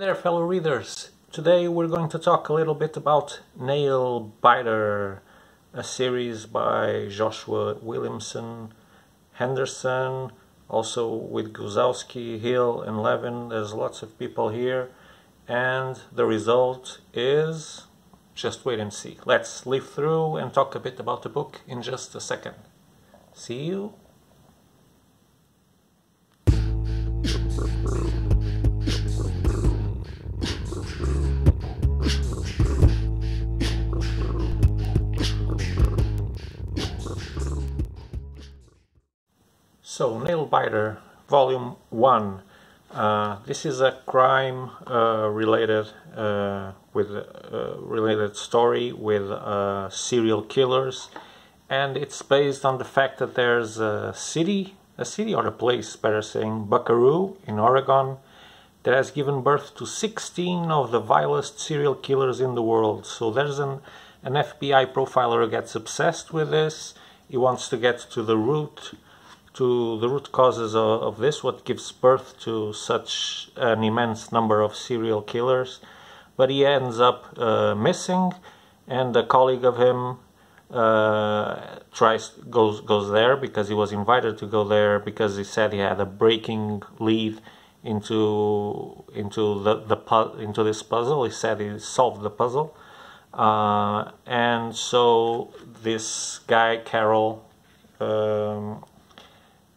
There, fellow readers. Today we're going to talk a little bit about Nailbiter, a series by Joshua Williamson, Henderson, also with Guzowski, Hill, and Levin. There's lots of people here, and the result is just wait and see. Let's leaf through and talk a bit about the book in just a second. See you. So, Nailbiter, Volume 1. This is a crime related story with serial killers, and it's based on the fact that there's a city or a place, better saying, Buckaroo in Oregon, that has given birth to 16 of the vilest serial killers in the world. So there's an FBI profiler who gets obsessed with this. He wants to get to the root causes of this, what gives birth to such an immense number of serial killers. But he ends up missing, and a colleague of him goes there because he was invited to go there because he said he had a breaking lead into this puzzle. He said he solved the puzzle, and so this guy Carol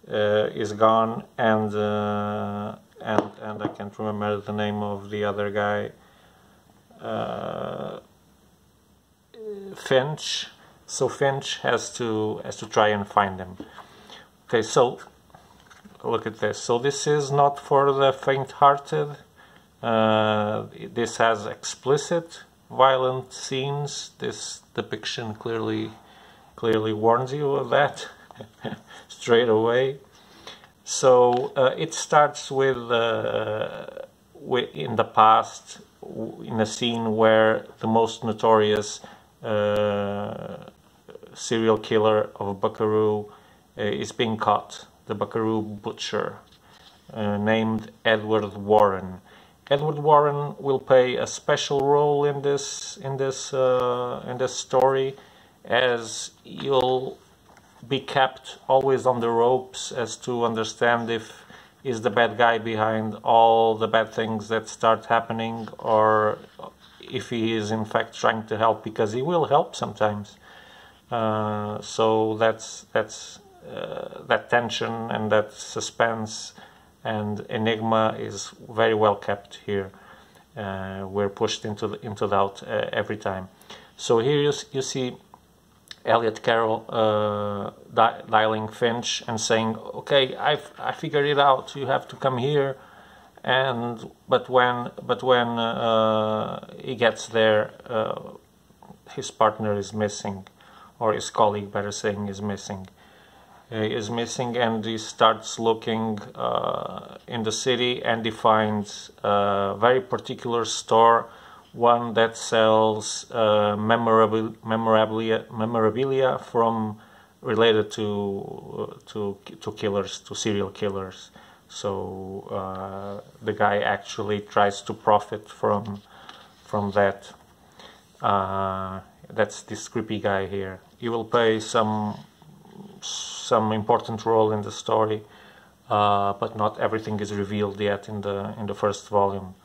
is gone, and I can't remember the name of the other guy, Finch. So Finch has to try and find him. Okay, so look at this. So this is not for the faint-hearted. This has explicit, violent scenes. This depiction clearly warns you of that straight away. So it starts with in the past, in a scene where the most notorious serial killer of Buckaroo is being caught, the Buckaroo butcher, named Edward Warren. Edward Warren will play a special role in this story, as you'll be kept always on the ropes as to understand if he's the bad guy behind all the bad things that start happening, or if he is in fact trying to help, because he will help sometimes. So that's that tension and that suspense and enigma is very well kept here. We're pushed into doubt every time. So here you see Elliot Carroll dialing Finch and saying, "Okay, I figured it out. You have to come here." But when he gets there, his partner is missing, or his colleague, better saying, is missing. And he starts looking in the city, and he finds a very particular store, one that sells memorabilia from related to killers, to serial killers. So the guy actually tries to profit from that. That's this creepy guy here. He will play some important role in the story, but not everything is revealed yet in the first volume.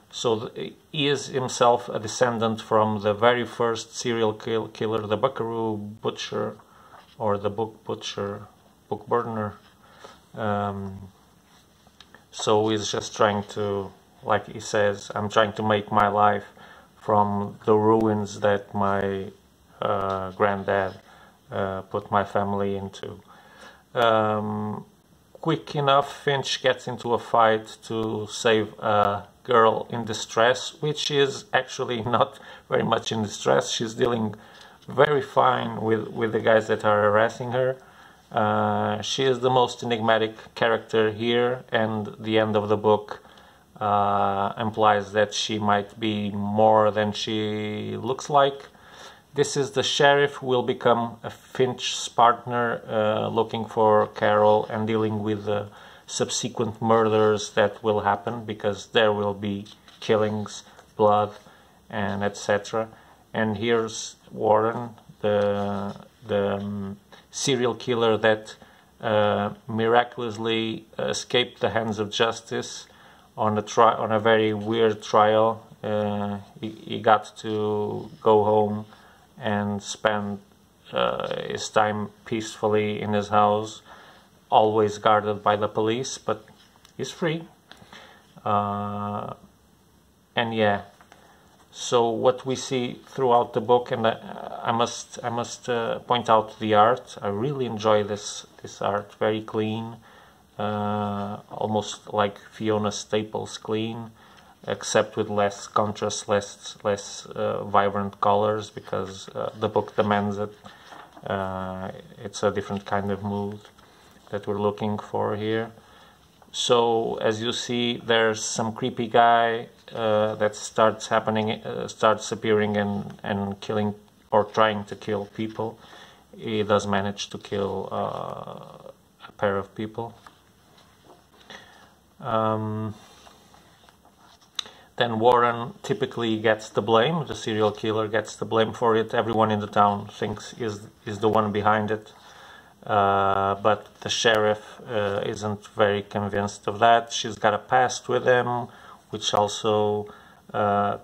So he is himself a descendant from the very first serial killer, the Buckaroo butcher, or the book burner. So he's just trying to, like he says, I'm trying to make my life from the ruins that my granddad put my family into. Quick enough, Finch gets into a fight to save a girl in distress, which is actually not very much in distress. She's dealing very fine with the guys that are harassing her. She is the most enigmatic character here, and the end of the book implies that she might be more than she looks like. This is the sheriff who will become a Finch's partner, looking for Carol and dealing with the subsequent murders that will happen, because there will be killings, blood, and etc. And here's Warren, the serial killer that miraculously escaped the hands of justice on a very weird trial. He got to go home and spend his time peacefully in his house, always guarded by the police, but he's free. And yeah, so what we see throughout the book, and I must point out the art. I really enjoy this art, very clean, almost like Fiona Staples clean, except with less contrast, less vibrant colors, because the book demands it. It's a different kind of mood that we're looking for here. So as you see, there's some creepy guy that starts appearing and killing or trying to kill people. He does manage to kill a pair of people. Then Warren typically gets the blame. The serial killer gets the blame for it. Everyone in the town thinks is the one behind it. But the sheriff isn't very convinced of that. She's got a past with him, which also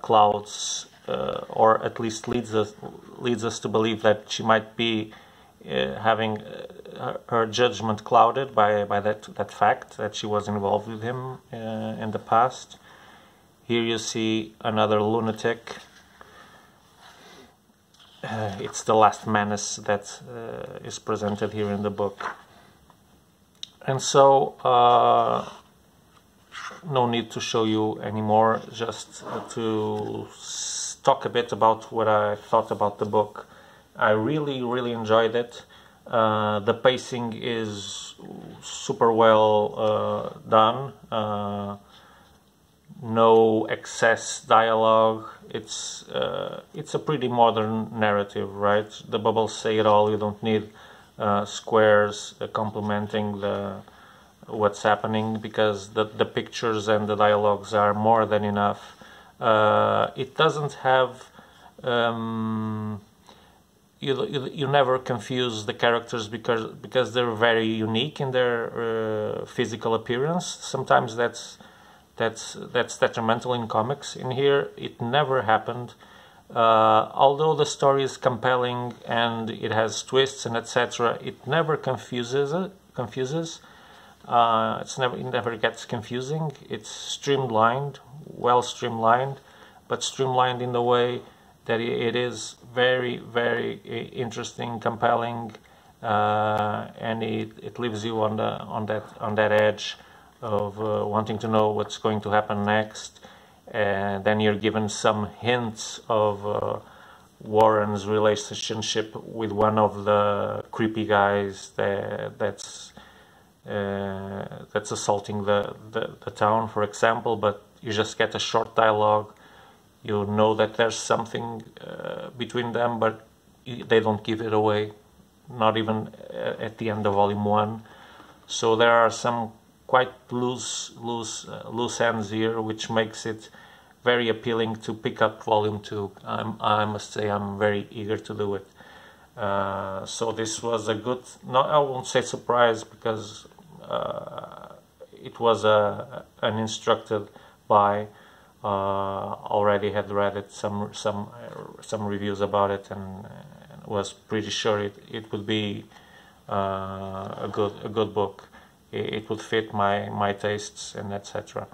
clouds, or at least leads us to believe that she might be having her judgment clouded by that fact that she was involved with him in the past. Here you see another lunatic. It's the last menace that is presented here in the book. And so, no need to show you anymore, just to talk a bit about what I thought about the book. I really enjoyed it. The pacing is super well done. No excess dialogue. It's a pretty modern narrative, right? The bubbles say it all. You don't need squares complementing what's happening, because the pictures and the dialogues are more than enough. It doesn't have you never confuse the characters because they're very unique in their physical appearance. Sometimes that's detrimental in comics. In here, it never happened. Although the story is compelling and it has twists and etc., it never confuses. It never gets confusing. It's streamlined, well streamlined, but streamlined in the way that it is very interesting, compelling, and it leaves you on that edge of wanting to know what's going to happen next. And then you're given some hints of Warren's relationship with one of the creepy guys that's assaulting the town, for example. But you just get a short dialogue. You know that there's something between them, but they don't give it away, not even at the end of volume 1. So there are some quite loose ends here, which makes it very appealing to pick up volume 2. I must say I'm very eager to do it. So this was a good, I won't say surprise, because it was an instructed buy. Already had read it, some reviews about it, and was pretty sure it would be a good book. It would fit my tastes and etc.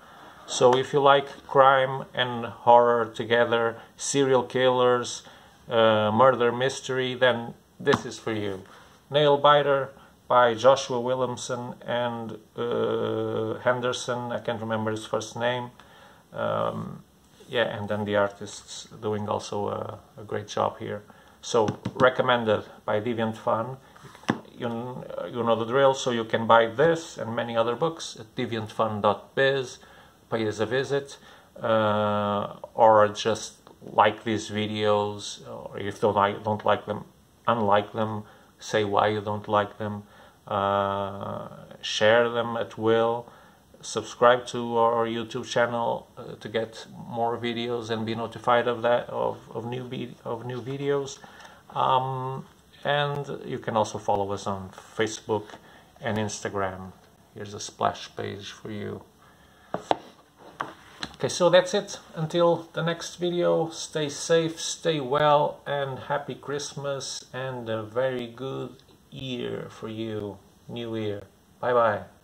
So if you like crime and horror together, serial killers, murder mystery, then this is for you. Nailbiter by Joshua Williamson and Henderson. I can't remember his first name. Yeah, and then the artist's doing also a great job here. So recommended by Deviant.fun. You know the drill, so you can buy this and many other books at deviantfun.biz. Pay us a visit, or just like these videos, or if you don't like them, unlike them, say why you don't like them, share them at will. subscribe to our YouTube channel to get more videos and be notified of that of new videos. And you can also follow us on Facebook and Instagram. Here's a splash page for you. Okay, so that's it. Until the next video, stay safe, stay well, and happy Christmas and a very good year for you. New year. Bye bye.